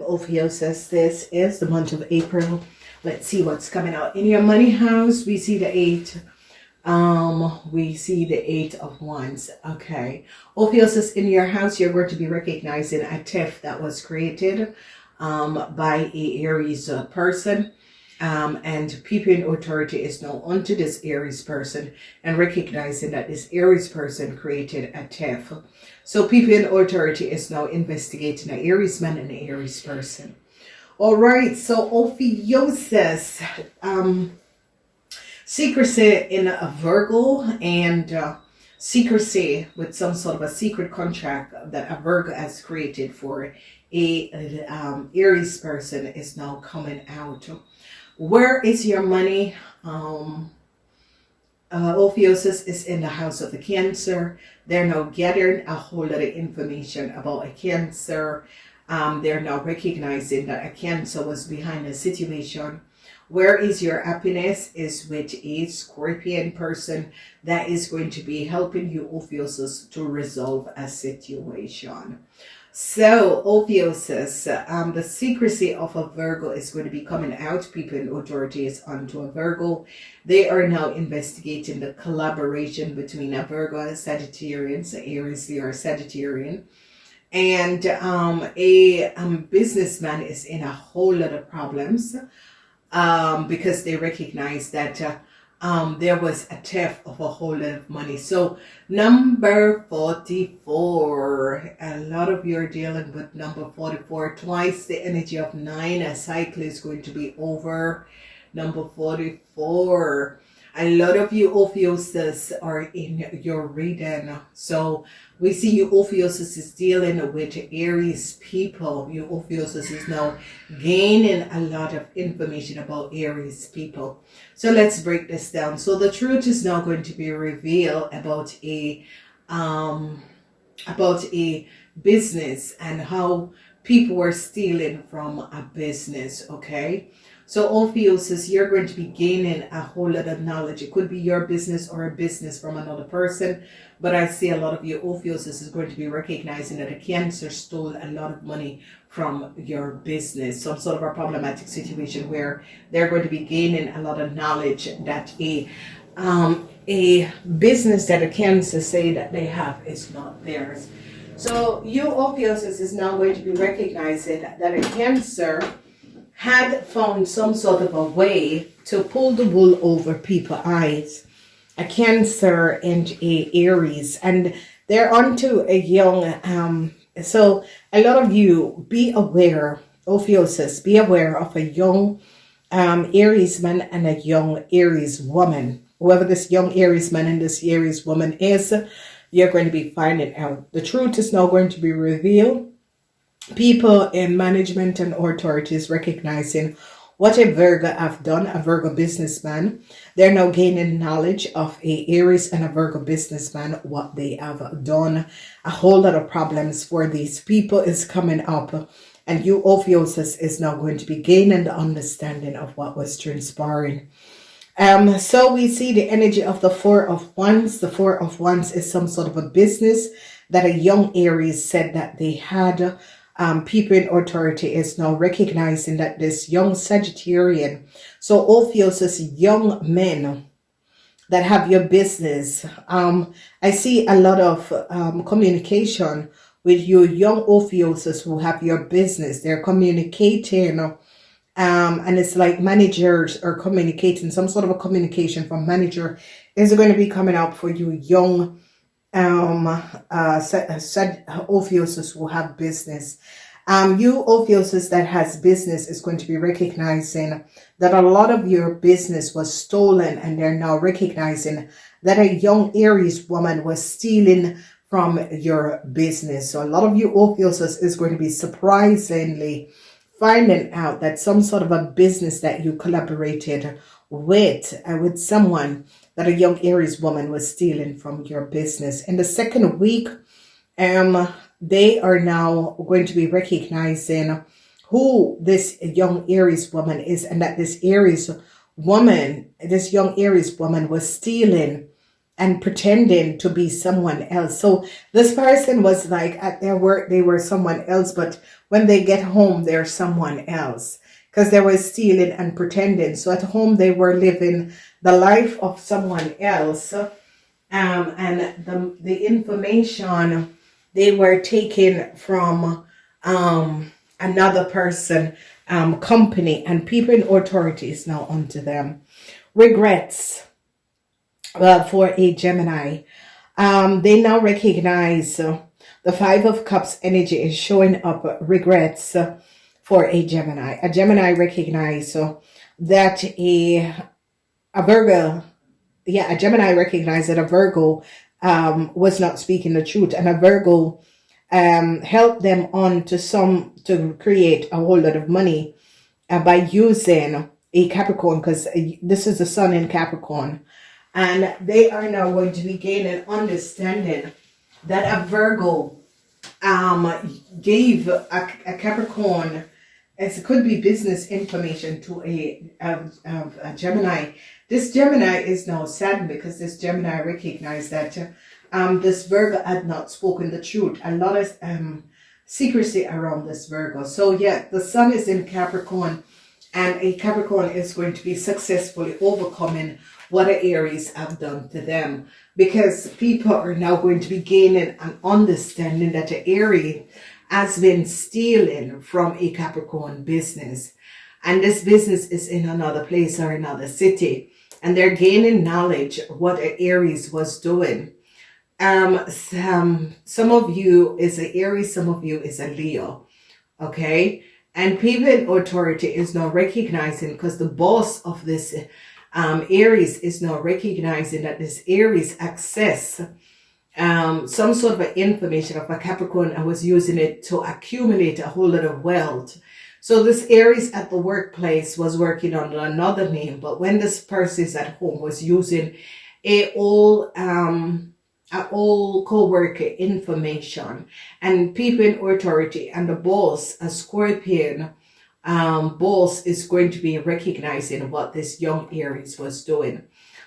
OPHIUCHUS. This is the month of April. Let's see what's coming out. In your money house, we see the 8. We see the 8 of Wands. Okay. OPHIUCHUS, in your house, you're going to be recognizing a theft that was created by a Aries person. And people in authority is now onto this Aries person and recognizing that this Aries person created a theft. So people in authority is now investigating an Aries man and an Aries person. All right, so OPHIUCHUS, secrecy in a Virgo, and secrecy with some sort of a secret contract that a Virgo has created for a Aries person is now coming out. Where is your money? OPHIUCHUS is in the house of the Cancer. They're now gathering a whole lot of information about a Cancer. They're now recognizing that a Cancer was behind the situation. Where is your happiness? Is with a Scorpion person that is going to be helping you, OPHIUCHUS, to resolve a situation. So, OPHIUCHUS, the secrecy of a Virgo is going to be coming out. People in authority is onto a Virgo. They are now investigating the collaboration between a Virgo and a Sagittarian, so Aries, Leo, or Sagittarian. And a businessman is in a whole lot of problems because they recognize that there was a theft of a whole lot of money. So number 44, a lot of you are dealing with number 44, twice the energy of 9. A cycle is going to be over. Number 44, a lot of you OPHIUCHUS are in your reading. So we see you OPHIUCHUS is dealing with Aries people. You OPHIUCHUS is now gaining a lot of information about Aries people. So let's break this down. So the truth is now going to be revealed about a business and how people were stealing from a business. Okay. So OPHIUCHUS, you're going to be gaining a whole lot of knowledge. It could be your business or a business from another person. But I see a lot of you OPHIUCHUS is going to be recognizing that a Cancer stole a lot of money from your business. Some sort of a problematic situation where they're going to be gaining a lot of knowledge that a business that a Cancer say that they have is not theirs. So you OPHIUCHUS is now going to be recognizing that a Cancer had found some sort of a way to pull the wool over people's eyes. A Cancer and a Aries, and they're onto a young, so a lot of you be aware, OPHIUCHUS, be aware of a young Aries man and a young Aries woman. Whoever this young Aries man and this Aries woman is, you're going to be finding out. The truth is now going to be revealed. People in management and authorities recognizing what a Virgo have done, a Virgo businessman. They're now gaining knowledge of a Aries and a Virgo businessman, what they have done. A whole lot of problems for these people is coming up. And you, OPHIUCHUS, is now going to be gaining the understanding of what was transpiring. So we see the energy of the 4 of Wands. The 4 of Wands is some sort of a business that a young Aries said that they had. People in authority is now recognizing that this young Sagittarian, so OPHIUCHUS, young men that have your business. I see a lot of communication with you young OPHIUCHUS who have your business. They're communicating, and it's like managers are communicating. Some sort of a communication from manager is going to be coming out for you young OPHIUCHUS who have business. You OPHIUCHUS that has business is going to be recognizing that a lot of your business was stolen, and they're now recognizing that a young Aries woman was stealing from your business. So a lot of you OPHIUCHUS is going to be surprisingly finding out that some sort of a business that you collaborated with someone, that a young Aries woman was stealing from your business. In the second week, they are now going to be recognizing who this young Aries woman is, and that this young Aries woman was stealing and pretending to be someone else. So this person was like at their work, they were someone else, but when they get home, they're someone else because they were stealing and pretending. So at home, they were living the life of someone else. And the information they were taking from another person, company, and people in authority is now onto them. Regrets. Well, for a Gemini, they now recognize the Five of Cups energy is showing up regrets for a Gemini. A Gemini recognize that a Virgo, a Gemini recognized that a Virgo was not speaking the truth, and a Virgo helped them on to create a whole lot of money by using a Capricorn, because this is the sun in Capricorn. And they are now going to be gaining understanding that a Virgo gave a Capricorn, it could be business information to a Gemini. This Gemini is now saddened because this Gemini recognized that this Virgo had not spoken the truth. A lot of secrecy around this Virgo. So yeah, the sun is in Capricorn, and a Capricorn is going to be successfully overcoming what the Aries have done to them, because people are now going to be gaining an understanding that the Aries has been stealing from a Capricorn business, and this business is in another place or another city, and they're gaining knowledge what the Aries was doing. Some of you is an Aries, some of you is a Leo, okay? And people in authority is now recognizing, because the boss of this Aries is now recognizing that this Aries access some sort of information of a Capricorn and was using it to accumulate a whole lot of wealth. So this Aries at the workplace was working under another name, but when this person is at home was using a old co-worker information, and people in authority and the boss, a Scorpion boss, is going to be recognizing what this young Aries was doing.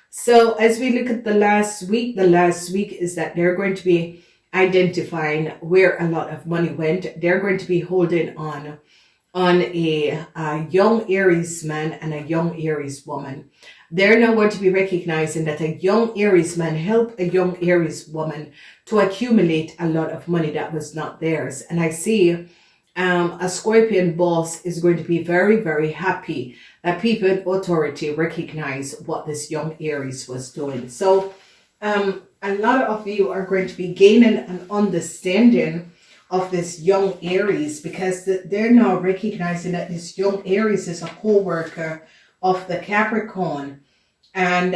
So as we look at the last week is that they're going to be identifying where a lot of money went. They're going to be holding on a young Aries man and a young Aries woman. They're now going to be recognizing that a young Aries man helped a young Aries woman to accumulate a lot of money that was not theirs. And I see a Scorpion boss is going to be very, very happy that people in authority recognize what this young Aries was doing. So a lot of you are going to be gaining an understanding of this young Aries, because they're now recognizing that this young Aries is a co-worker of the Capricorn, and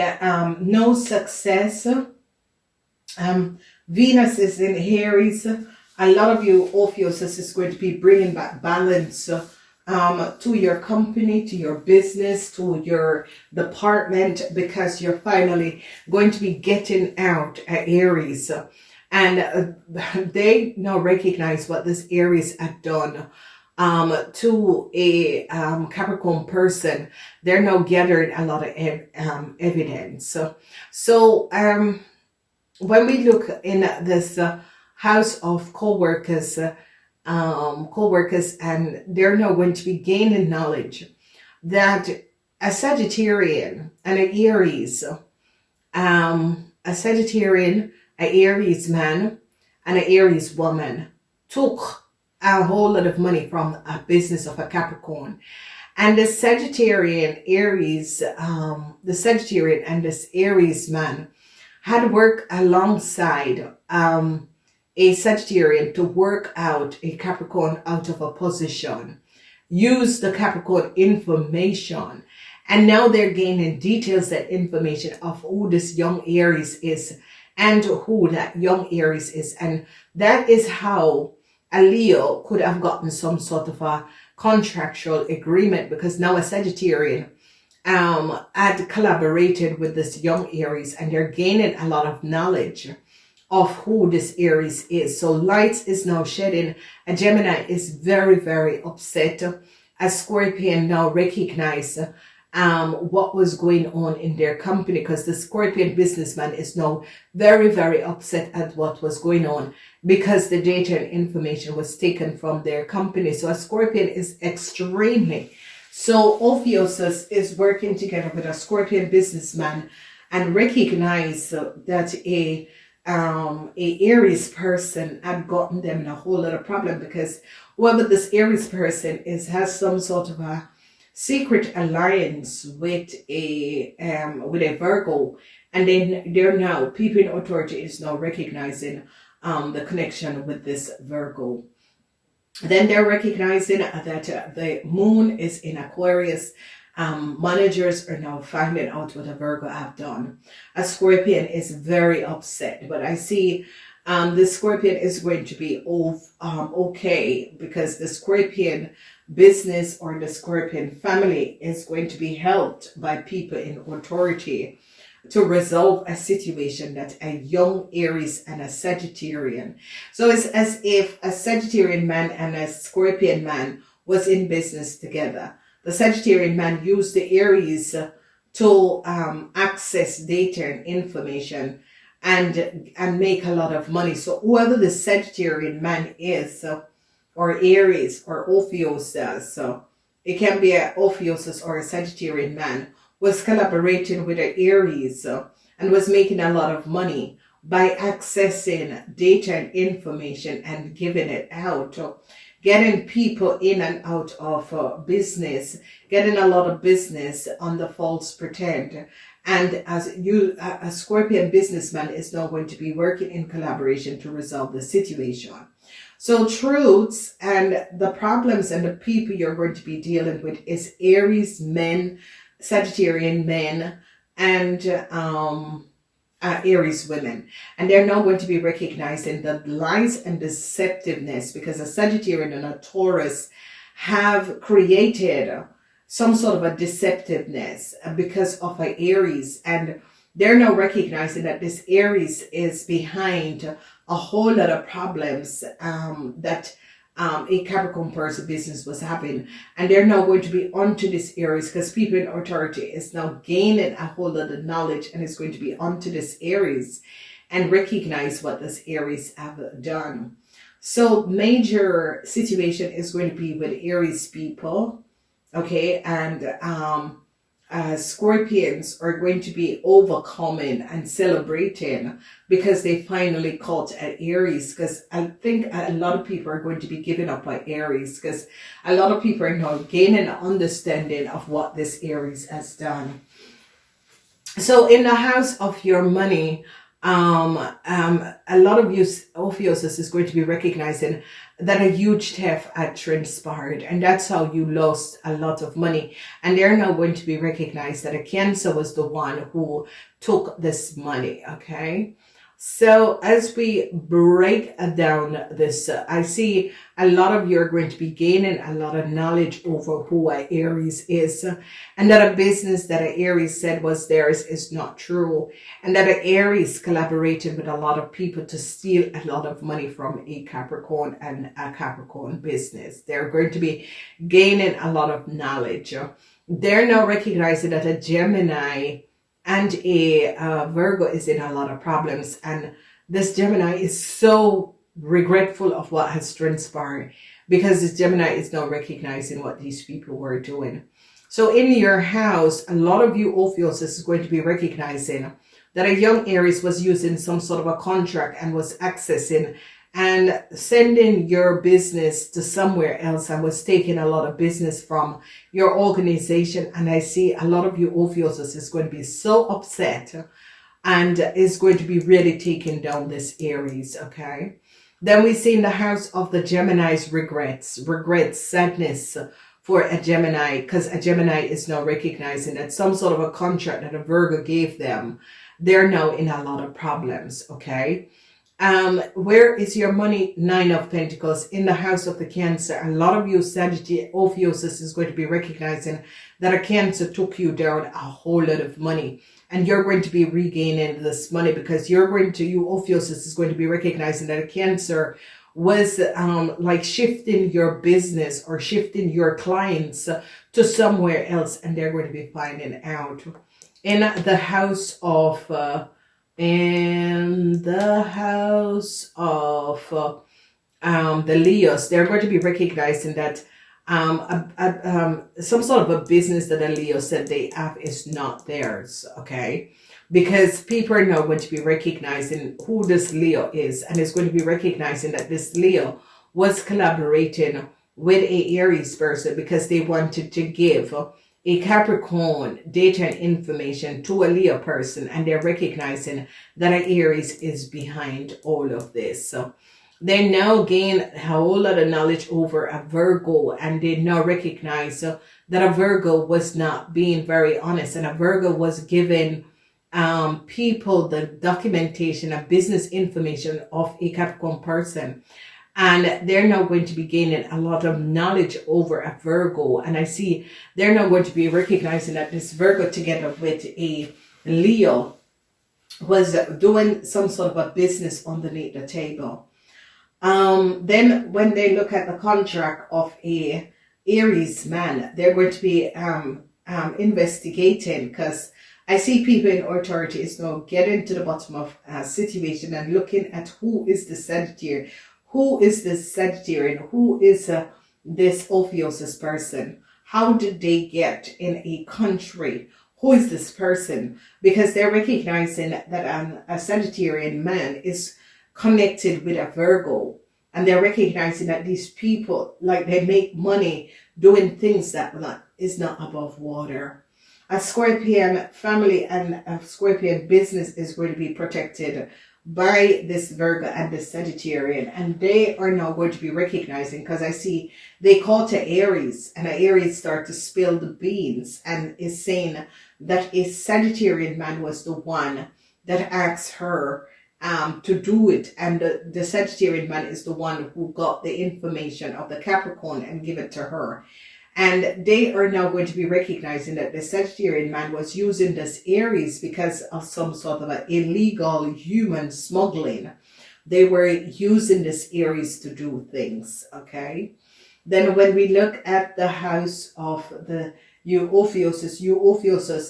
no success. Venus is in Aries. A lot of you, OPHIUCHUS, is going to be bringing back balance to your company, to your business, to your department, because you're finally going to be getting out Aries. And they now recognize what this Aries had done to a Capricorn person. They're now gathering a lot of evidence. So when we look in this house of co-workers, and they're now going to be gaining knowledge that a Sagittarian and an Aries, a Sagittarian, an Aries man, and an Aries woman took a whole lot of money from a business of a Capricorn. And the Sagittarian Aries, the Sagittarian and this Aries man had worked alongside a Sagittarian to work out a Capricorn out of a position, use the Capricorn information, and now they're gaining details, that information of who this young Aries is and who that young Aries is. And that is how a Leo could have gotten some sort of a contractual agreement, because now a Sagittarian had collaborated with this young Aries, and they're gaining a lot of knowledge of who this Aries is. So light is now shedding. A Gemini is very, very upset. A Scorpion now recognize what was going on in their company, because the Scorpion businessman is now very, very upset at what was going on because the data and information was taken from their company. So a Scorpion is extremely. So OPHIUCHUS is working together with a Scorpion businessman and recognize that a Aries person had gotten them in a whole lot of problem, because whoever this Aries person is has some sort of a secret alliance with a Virgo, and then they're now, people in authority is now recognizing the connection with this Virgo. Then they're recognizing that the moon is in Aquarius. Managers are now finding out what a Virgo have done. A Scorpion is very upset, but I see the Scorpion is going to be okay, because the Scorpion business or the Scorpion family is going to be helped by people in authority to resolve a situation that a young Aries and a Sagittarian. So it's as if a Sagittarian man and a Scorpion man was in business together. The Sagittarian man used the Aries to access data and information and make a lot of money. So whoever the Sagittarian man is, or Aries or OPHIUCHUS, so it can be an OPHIUCHUS or a Sagittarian man, was collaborating with an Aries and was making a lot of money by accessing data and information and giving it out, getting people in and out of business, getting a lot of business under false pretend. And as a Scorpion businessman is now going to be working in collaboration to resolve the situation. So truths and the problems and the people you're going to be dealing with is Aries men, Sagittarian men, and Aries women. And they're now going to be recognizing the lies and deceptiveness, because a Sagittarian and a Taurus have created some sort of a deceptiveness because of an Aries. And they're now recognizing that this Aries is behind a whole lot of problems that a Capricorn person business was having. And they're now going to be onto this Aries, because people in authority is now gaining a whole lot of knowledge and is going to be onto this Aries and recognize what this Aries have done. So major situation is going to be with Aries people. Okay, and Scorpions are going to be overcoming and celebrating because they finally caught an Aries, because I think a lot of people are going to be giving up on Aries, because a lot of people are now gaining an understanding of what this Aries has done. So in the house of your money, a lot of you OPHIUCHUS is going to be recognizing that a huge theft had transpired, and that's how you lost a lot of money. And they're now going to be recognized that a Cancer was the one who took this money. Okay, so as we break down this, I see a lot of you are going to be gaining a lot of knowledge over who a Aries is, and that a business that a Aries said was theirs is not true, and that a Aries collaborated with a lot of people to steal a lot of money from a Capricorn and a Capricorn business. They're going to be gaining a lot of knowledge. They're now recognizing that a Gemini and a Virgo is in a lot of problems, and this Gemini is so regretful of what has transpired, because this Gemini is now recognizing what these people were doing. So in your house, a lot of you OPHIUCHUS is going to be recognizing that a young Aries was using some sort of a contract and was accessing and sending your business to somewhere else and was taking a lot of business from your organization. And I see a lot of you OPHIUCHUS is going to be so upset and is going to be really taking down this Aries. Okay. Then we see in the house of the Gemini's regrets, sadness for a Gemini, because a Gemini is now recognizing that some sort of a contract that a Virgo gave them, they're now in a lot of problems. Okay. Where is your money? 9 of Pentacles in the house of the Cancer. A lot of you Sagittarius OPHIUCHUS is going to be recognizing that a Cancer took you down a whole lot of money, and you're going to be regaining this money, because you OPHIUCHUS is going to be recognizing that a Cancer was like shifting your business or shifting your clients to somewhere else, and they're going to be finding out. In the house of the Leos, they're going to be recognizing that some sort of a business that a Leo said they have is not theirs, okay? Because people are now going to be recognizing who this Leo is, and it's going to be recognizing that this Leo was collaborating with a Aries person because they wanted to give a Capricorn data and information to a Leo person, and they're recognizing that an Aries is behind all of this. So they now gain a whole lot of knowledge over a Virgo, and they now recognize that a Virgo was not being very honest, and a Virgo was giving people the documentation and business information of a Capricorn person. And they're now going to be gaining a lot of knowledge over a Virgo. And I see they're now going to be recognizing that this Virgo, together with a Leo, was doing some sort of a business underneath the table. Then when they look at the contract of a Aries man, they're going to be investigating, because I see people in authority is now getting to the bottom of a situation and looking at who is the Sagittarius. Who is this Sagittarian? Who is this Ophiuchus person? How did they get in a country? Who is this person? Because they're recognizing that a Sagittarian man is connected with a Virgo. And they're recognizing that these people, like, they make money doing things that is not above water. A Scorpion family and a Scorpion business is going to be protected by this Virgo and this Sagittarian, and they are now going to be recognizing, because I see they call to Aries, and Aries start to spill the beans and is saying that a Sagittarian man was the one that asked her to do it, and the Sagittarian man is the one who got the information of the Capricorn and give it to her. And they are now going to be recognizing that the Sagittarian man was using this Aries because of some sort of an illegal human smuggling. They were using this Aries to do things, okay? Then when we look at the house of the Ophiuchus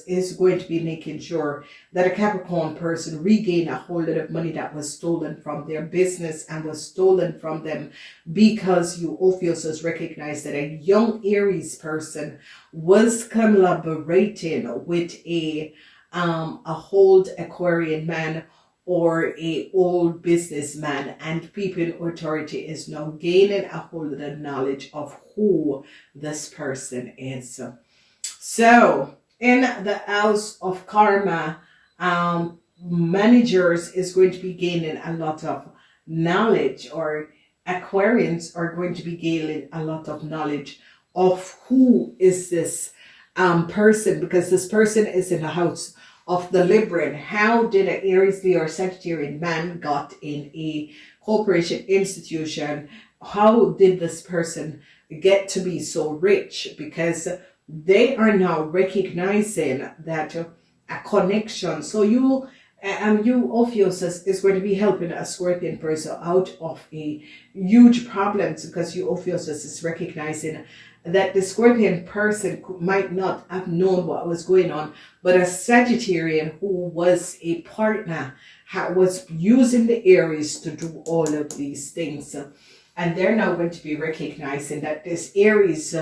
is going to be making sure that a Capricorn person regain a whole lot of money that was stolen from their business and was stolen from them, because Ophiuchus recognized that a young Aries person was collaborating with a old Aquarian man or a old businessman, and people in authority is now gaining a whole lot of knowledge of who this person is. So in the house of karma, managers is going to be gaining a lot of knowledge, or Aquarians are going to be gaining a lot of knowledge of who is this person, because this person is in the house of the Libran. How did an Aries, Leo, or Sagittarian man got in a corporation institution? How did this person get to be so rich? Because they are now recognizing that a connection. So you Ophiuchus is going to be helping a Scorpion person out of a huge problems, because Ophiuchus is recognizing that the Scorpion person might not have known what was going on, but a Sagittarian who was a partner was using the Aries to do all of these things. And they're now going to be recognizing that this Aries,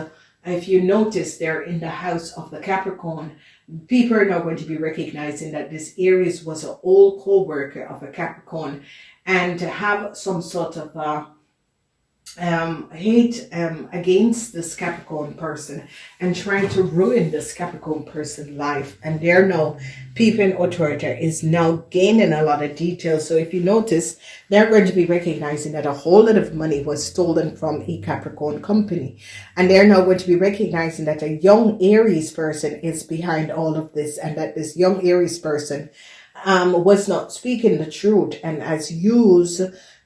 if you notice, they're in the house of the Capricorn. People are now going to be recognizing that this Aries was an old co-worker of a Capricorn, and to have some sort of hate against this Capricorn person and trying to ruin this Capricorn person's life. And there now people in authority is now gaining a lot of details. So if you notice, they're going to be recognizing that a whole lot of money was stolen from a Capricorn company, and they're now going to be recognizing that a young Aries person is behind all of this, and that this young Aries person was not speaking the truth and has used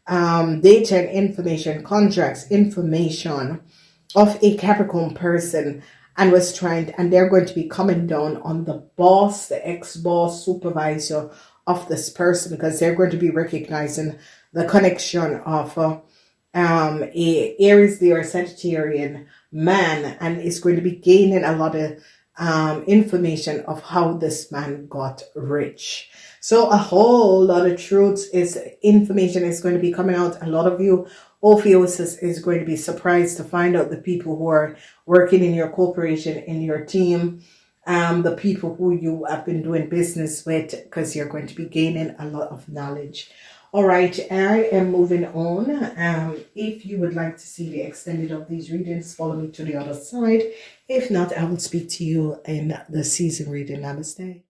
data and information, contracts, information of a Capricorn person, and was trying, and they're going to be coming down on the boss, the ex-boss, supervisor of this person, because they're going to be recognizing the connection of a Aries, Leo, or Sagittarian man, and is going to be gaining a lot of information of how this man got rich. So a whole lot of information is going to be coming out. A lot of you Ophiuchus is going to be surprised to find out the people who are working in your corporation, in your team, the people who you have been doing business with, because you're going to be gaining a lot of knowledge. All right, I am moving on. If you would like to see the extended of these readings, follow me to the other side. If not, I will speak to you in the season reading. Namaste.